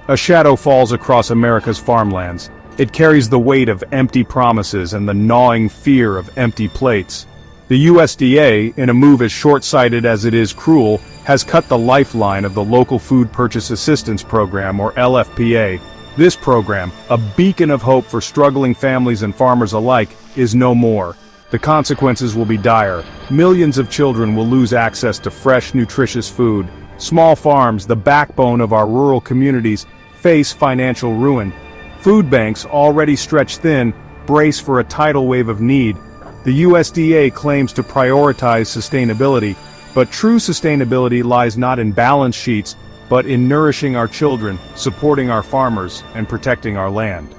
A shadow falls across America's farmlands. It carries the weight of empty promises and the gnawing fear of empty plates. The USDA, in a move as short-sighted as it is cruel, has cut the lifeline of the Local Food Purchase Assistance Program, or LFPA. This program, a beacon of hope for struggling families and farmers alike, is no more. The consequences will be dire. Millions of children will lose access to fresh, nutritious food. Small farms, the backbone of our rural communities, face financial ruin. Food banks, already stretched thin, brace for a tidal wave of need. The USDA claims to prioritize sustainability, but true sustainability lies not in balance sheets, but in nourishing our children, supporting our farmers, and protecting our land.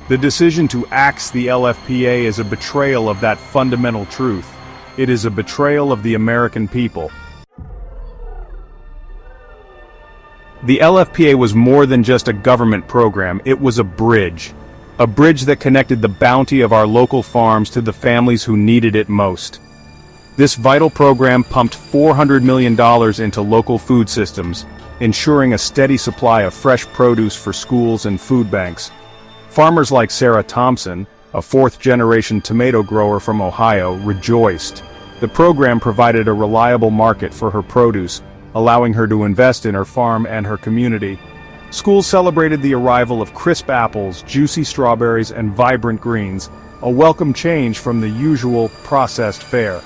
The decision to axe the LFPA is a betrayal of that fundamental truth. It is a betrayal of the American people. The LFPA was more than just a government program, it was a bridge. A bridge that connected the bounty of our local farms to the families who needed it most. This vital program pumped $400 million into local food systems, ensuring a steady supply of fresh produce for schools and food banks. Farmers like Sarah Thompson, a fourth-generation tomato grower from Ohio, rejoiced. The program provided a reliable market for her produce, allowing her to invest in her farm and her community. Schools celebrated the arrival of crisp apples, juicy strawberries, and vibrant greens, a welcome change from the usual processed fare.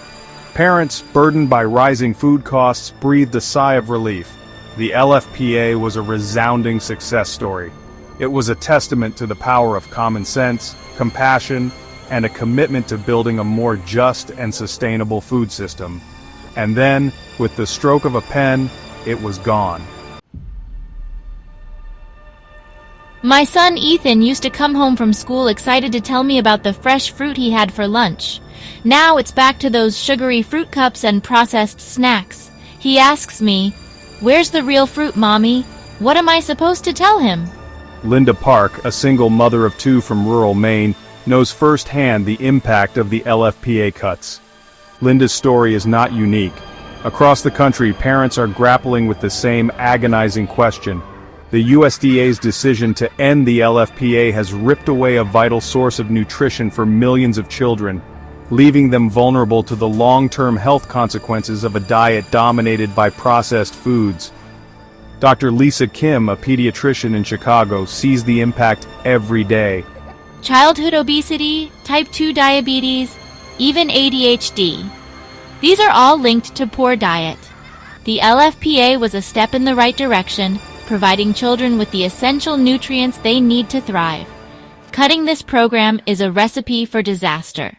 Parents, burdened by rising food costs, breathed a sigh of relief. The LFPA was a resounding success story. It was a testament to the power of common sense, compassion, and a commitment to building a more just and sustainable food system. And then, with the stroke of a pen, it was gone. My son Ethan used to come home from school excited to tell me about the fresh fruit he had for lunch. Now it's back to those sugary fruit cups and processed snacks. He asks me, "Where's the real fruit, Mommy?" What am I supposed to tell him? Linda Park, a single mother of two from rural Maine, knows firsthand the impact of the LFPA cuts. Linda's story is not unique. Across the country, parents are grappling with the same agonizing question. The USDA's decision to end the LFPA has ripped away a vital source of nutrition for millions of children, leaving them vulnerable to the long-term health consequences of a diet dominated by processed foods. Dr. Lisa Kim, a pediatrician in Chicago, sees the impact every day. Childhood obesity, type 2 diabetes, even ADHD. These are all linked to poor diet. The LFPA was a step in the right direction, providing children with the essential nutrients they need to thrive. Cutting this program is a recipe for disaster.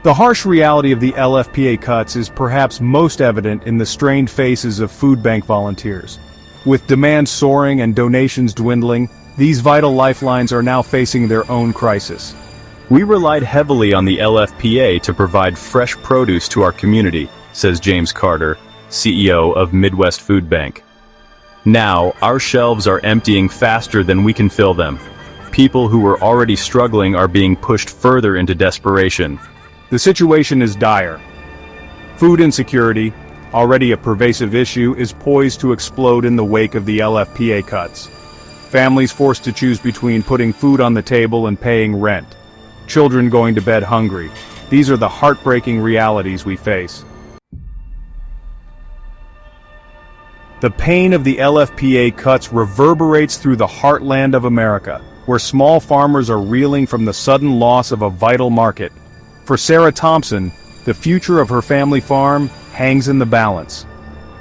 The harsh reality of the LFPA cuts is perhaps most evident in the strained faces of food bank volunteers. With demand soaring and donations dwindling, these vital lifelines are now facing their own crisis. We relied heavily on the LFPA to provide fresh produce to our community, says James Carter, CEO of Midwest Food Bank. Now, our shelves are emptying faster than we can fill them. People who were already struggling are being pushed further into desperation. The situation is dire. Food insecurity, already a pervasive issue, is poised to explode in the wake of the LFPA cuts. Families forced to choose between putting food on the table and paying rent. Children going to bed hungry. These are the heartbreaking realities we face. The pain of the LFPA cuts reverberates through the heartland of America, where small farmers are reeling from the sudden loss of a vital market. For Sarah Thompson, the future of her family farm hangs in the balance.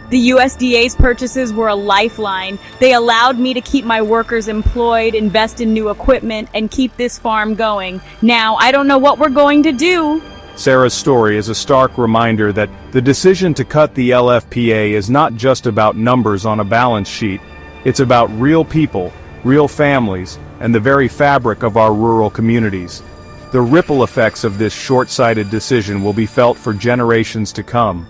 The USDA's purchases were a lifeline. They allowed me to keep my workers employed, invest in new equipment, and keep this farm going. Now, I don't know what we're going to do. Sarah's story is a stark reminder that the decision to cut the LFPA is not just about numbers on a balance sheet. It's about real people, real families, and the very fabric of our rural communities. The ripple effects of this short-sighted decision will be felt for generations to come.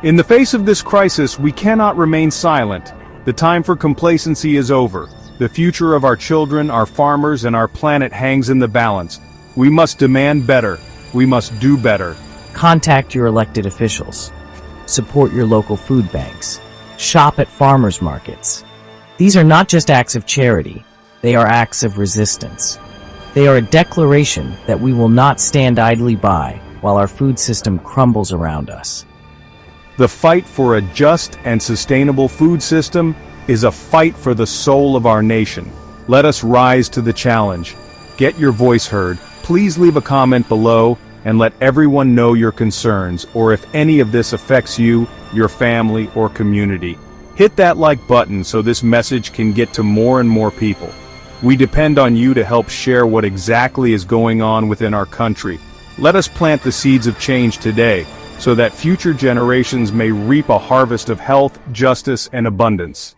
In the face of this crisis, we cannot remain silent. The time for complacency is over. The future of our children, our farmers, and our planet hangs in the balance. We must demand better. We must do better. Contact your elected officials. support your local food banks, shop at farmers markets. These are not just acts of charity, they are acts of resistance. They are a declaration that we will not stand idly by while our food system crumbles around us. The fight for a just and sustainable food system is a fight for the soul of our nation. Let us rise to the challenge. Get your voice heard. Please leave a comment below and let everyone know your concerns, or if any of this affects you, your family, or community. Hit that like button so this message can get to more and more people. We depend on you to help share what exactly is going on within our country. Let us plant the seeds of change today, so that future generations may reap a harvest of health, justice, and abundance.